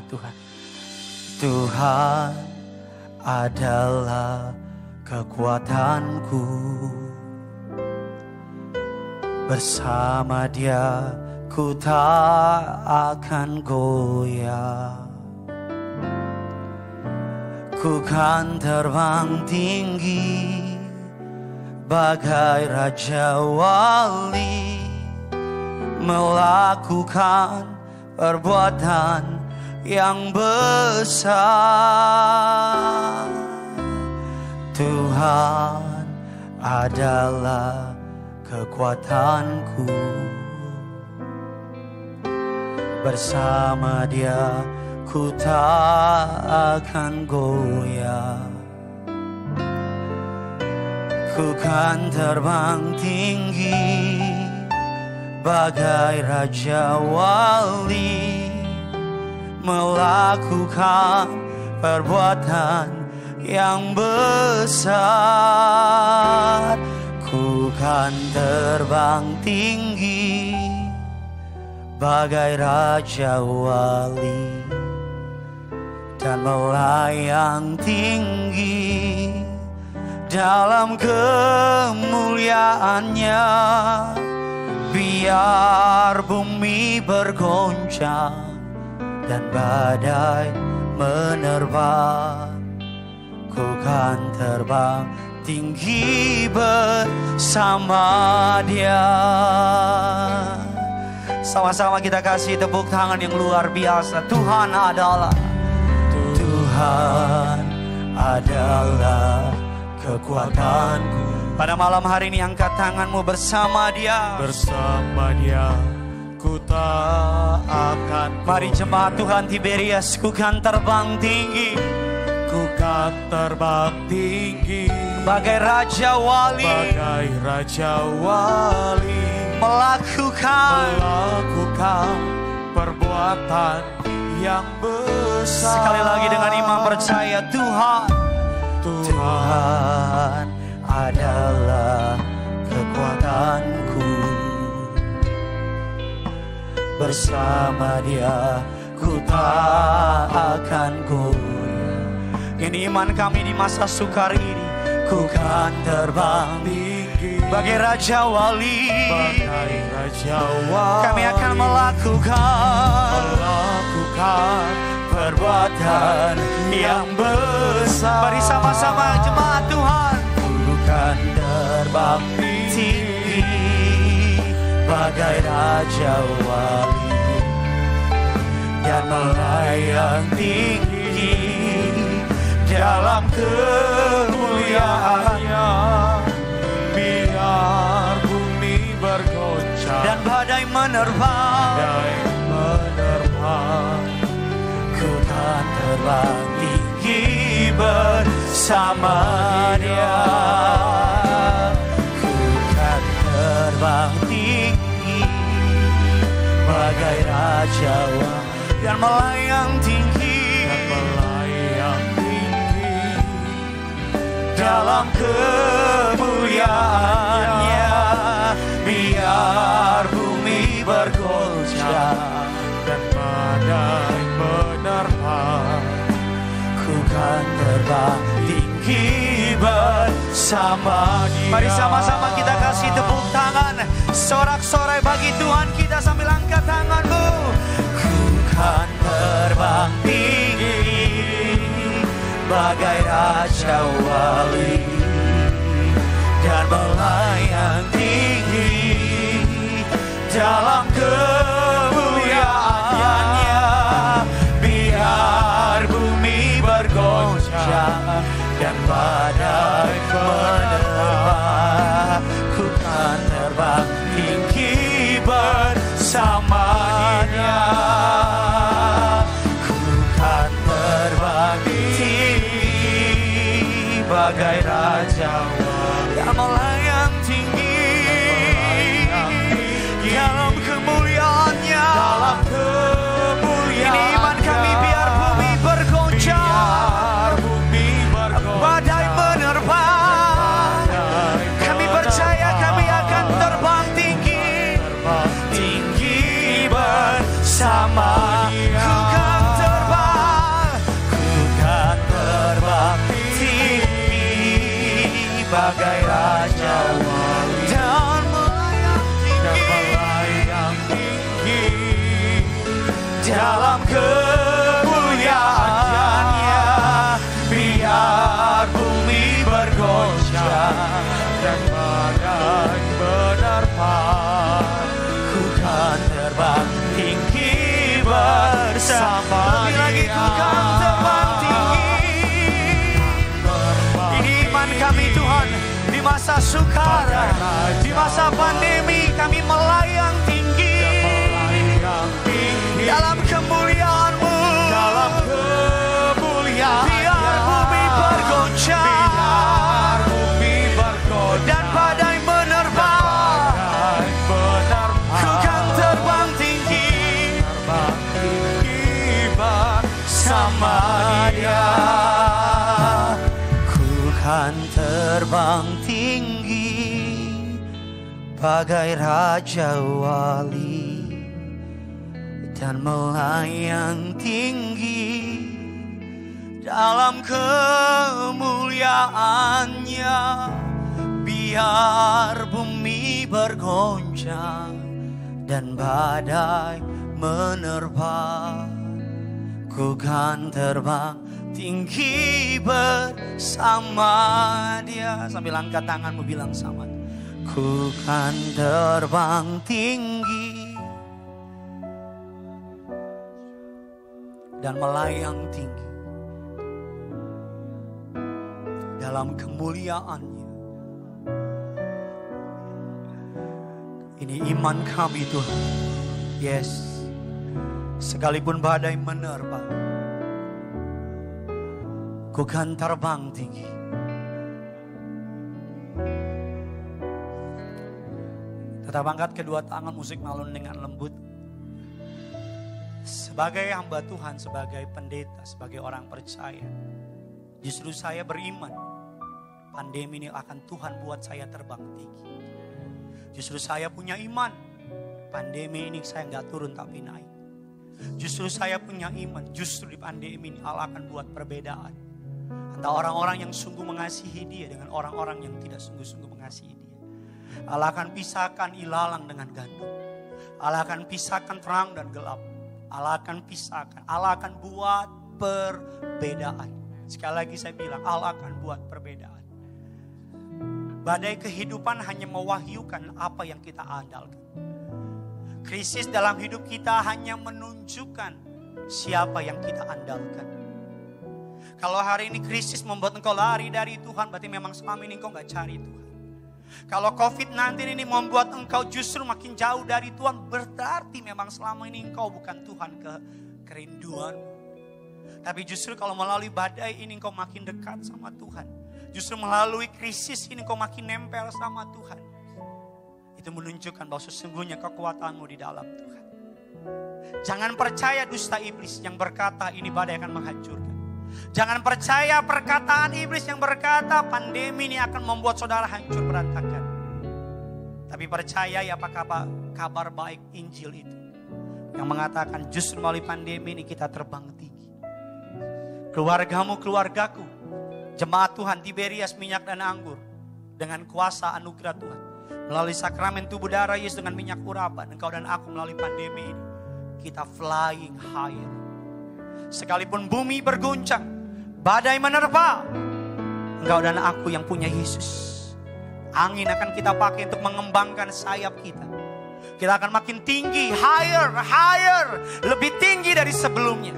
Tuhan. Tuhan adalah kekuatanku. Bersama Dia ku tak akan goyah. Ku kan terbang tinggi bagai Raja Wali, melakukan perbuatan yang besar. Tuhan adalah kekuatanku. Bersama Dia ku tak akan goyah. Ku kan terbang tinggi bagai Raja Wali, melakukan perbuatan yang besar. Ku kan terbang tinggi bagai Raja Wali dan melayang tinggi dalam kemuliaannya. Biar bumi bergoncang dan badai menerpa, ku kan terbang tinggi bersama Dia. Sama-sama kita kasih tepuk tangan yang luar biasa. Tuhan adalah kekuatanku. Pada malam hari ini angkat tanganmu. Bersama Dia, bersama Dia ku tak akan. Mari jemaat Tuhan Tiberias, ku kan terbang tinggi, ku kan terbang tinggi bagai Raja Wali, bagai Raja Wali, melakukan perbuatan yang besar. Sekali lagi dengan iman percaya, Tuhan adalah kekuatanku. Bersama Dia ku tak akan goyah. Ini iman kami di masa sukar ini. Ku kan terbang tinggi bagai Raja Wali, kami akan melakukan perbuatan yang besar. Mari sama-sama jemaat Tuhan. Ku kan terbang tinggi bagai Raja Wali dan melayang tinggi dalam kemuliaannya. Biar bumi bergoncang dan badai menerpa, ku kan terbang tinggi bersama Dia. Ku kan terbang tinggi bagai Raja Wali dan melayang tinggi dalam kemuliaannya. Biar bumi bergoncang dan badai menerpa, ku kan terbang tinggi bersama Dia. Mari sama-sama kita kasih tepuk tangan, sorak-sorai bagi Tuhan kita sambil angkat tanganmu. Ku kan terbang tinggi bagai Raja Wali dan melayang tinggi dalam kemuliaannya. Biar bumi bergoncang dan badai menerpa, ku kan terbang tinggi bersama Dia. Ku kan terbang tinggi bagai Raja Wali yang melayang tinggi dalam kemuliaannya. Ini iman kami. Biar bumi bergoncang, badai menerpa, kami percaya kami akan terbang tinggi bersama. Ku kan terbang bagai raja wali dan melayang tinggi dalam kemuliaannya. Biar bumi bergoncang dan badai menerpa, ku kan terbang tinggi bersama Dia. Lagi ku kan terbang tinggi. Ini iman kami Tuhan. Di masa sukara, di masa pandemi, kami melayang tinggi dalam kemuliaan-Mu. dalam kemuliaan. Biar bumi bergoncang dan badai menerpa, ku kan terbang tinggi bersama Dia. Ku kan terbang tinggi bagai raja wali dan melayang tinggi dalam kemuliaannya. Biar bumi bergoncang dan badai menerpa, ku kan terbang tinggi bersama Dia. Sambil angkat tanganmu bilang sama, ku kan terbang tinggi dan melayang tinggi dalam kemuliaan-Nya. Ini iman kami Tuhan. Yes. Sekalipun badai menerpa, ku kan terbang tinggi. Tetap angkat kedua tangan, musik malun dengan lembut. Sebagai hamba Tuhan, sebagai pendeta, sebagai orang percaya, justru saya beriman pandemi ini akan Tuhan buat saya terbang tinggi. Justru saya punya iman, pandemi ini saya gak turun tapi naik. Justru saya punya iman, justru di pandemi ini Allah akan buat perbedaan antara orang-orang yang sungguh mengasihi Dia dengan orang-orang yang tidak sungguh-sungguh mengasihi Dia. Allah akan pisahkan ilalang dengan gandum. Allah akan pisahkan terang dan gelap. Allah akan pisahkan, Allah akan buat perbedaan. Sekali lagi saya bilang, Allah akan buat perbedaan. Badai kehidupan hanya mewahyukan apa yang kita andalkan. Krisis dalam hidup kita hanya menunjukkan siapa yang kita andalkan. Kalau hari ini krisis membuat engkau lari dari Tuhan, berarti memang selama ini engkau gak cari Tuhan. Kalau COVID-19 ini membuat engkau justru makin jauh dari Tuhan, berarti memang selama ini engkau bukan Tuhan kerinduan. Tapi justru kalau melalui badai ini engkau makin dekat sama Tuhan. Justru melalui krisis ini kau makin nempel sama Tuhan. Itu menunjukkan bahwa sesungguhnya kekuatanmu di dalam Tuhan. Jangan percaya dusta iblis yang berkata ini badai akan menghancurkan. Jangan percaya perkataan iblis yang berkata pandemi ini akan membuat saudara hancur berantakan. Tapi percaya ya apa kabar baik Injil itu. Yang mengatakan justru melalui pandemi ini kita terbang tinggi. Keluargamu, keluargaku. Jemaat Tuhan Tiberias minyak dan anggur dengan kuasa anugerah Tuhan. Melalui sakramen tubuh darah Yesus dengan minyak urapan. Engkau dan aku melalui pandemi ini. Kita flying higher. Sekalipun bumi berguncang, badai menerpa, engkau dan aku yang punya Yesus. Angin akan kita pakai untuk mengembangkan sayap kita. Kita akan makin tinggi, higher, lebih tinggi dari sebelumnya.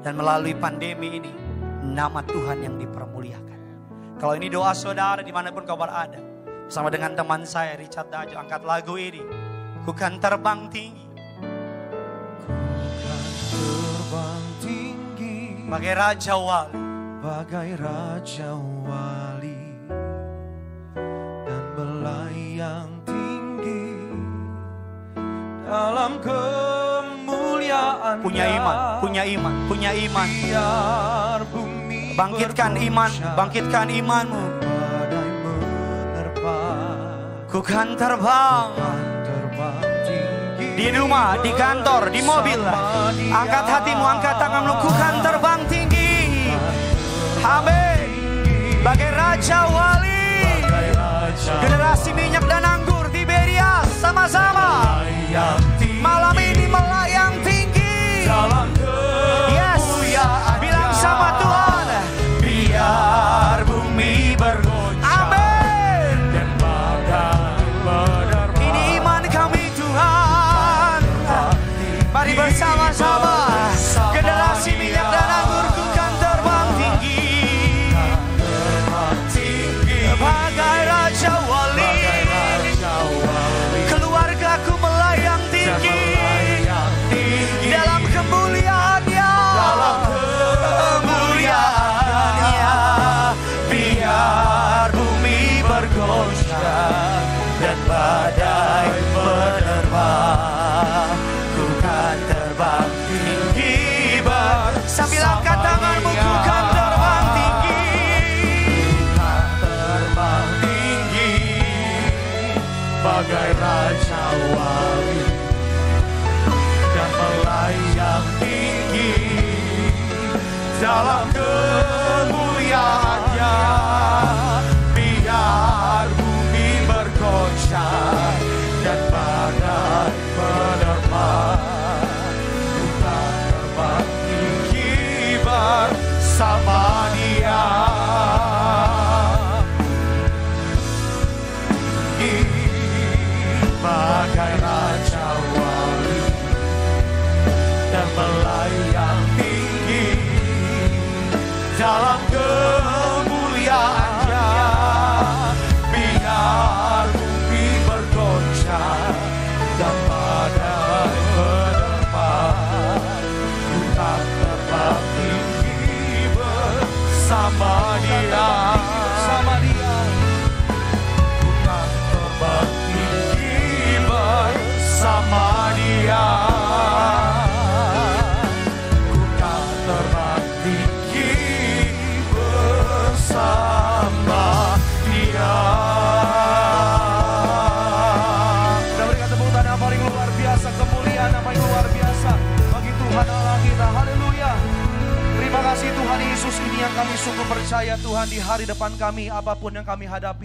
Dan melalui pandemi ini, nama Tuhan yang dipermuliakan. Kalau ini doa saudara dimanapun kau berada, bersama dengan teman saya Richard Dajo, angkat lagu ini. Ku kan terbang tinggi, bagai Raja Wali, bagai Raja Wali, dan melayang tinggi dalam kemuliaan. Punya iman, punya iman, punya iman. Biar bumi bangkitkan iman, bangkitkan imanmu. badai menerpa, Ku kan terbang tinggi di rumah, di kantor, di mobil. Angkat hatimu, angkat tanganmu. Ku kan terbang tinggi. Amin. Bagai Raja Wali. Generasi minyak dan anggur di Beria sama-sama malam ini melayang tinggi. Yes, bilang sama Tuhan, biar bumi bergoncang. Amin. Ini iman kami Tuhan. Mari bersama-sama. Generasi minyak dan anggurku kan terbang tinggi, bagai Raja Wali. Keluargaku melayang tinggi dalam kemuliaannya, biar bumi bergoncang dan badai menerpa. Ku kan terbang tinggi, sambil angkat tanganmu, ku kan terbang tinggi, bagai Raja Wali dan melayang tinggi dalam kemuliaannya. Biar bumi bergoncang dan badai menerpa, ku kan terbang tinggi bersama Dia. Bagai Raja Wali dan melayang tinggi dalam kemuliaannya. Biar bumi bergoncang dan badai menerpa, ku tak terbang tinggi bersama Dia. Bersama Dia ku tak terbang bersama Dia. Ku kan terbang tinggi bersama Dia. Kita berikan tepuk tangan yang paling luar biasa, kemuliaan yang paling luar biasa bagi Tuhan Allah kita. Haleluya. Terima kasih Tuhan Yesus, ini yang kami sungguh percaya Tuhan, di hari depan kami apapun yang kami hadapi.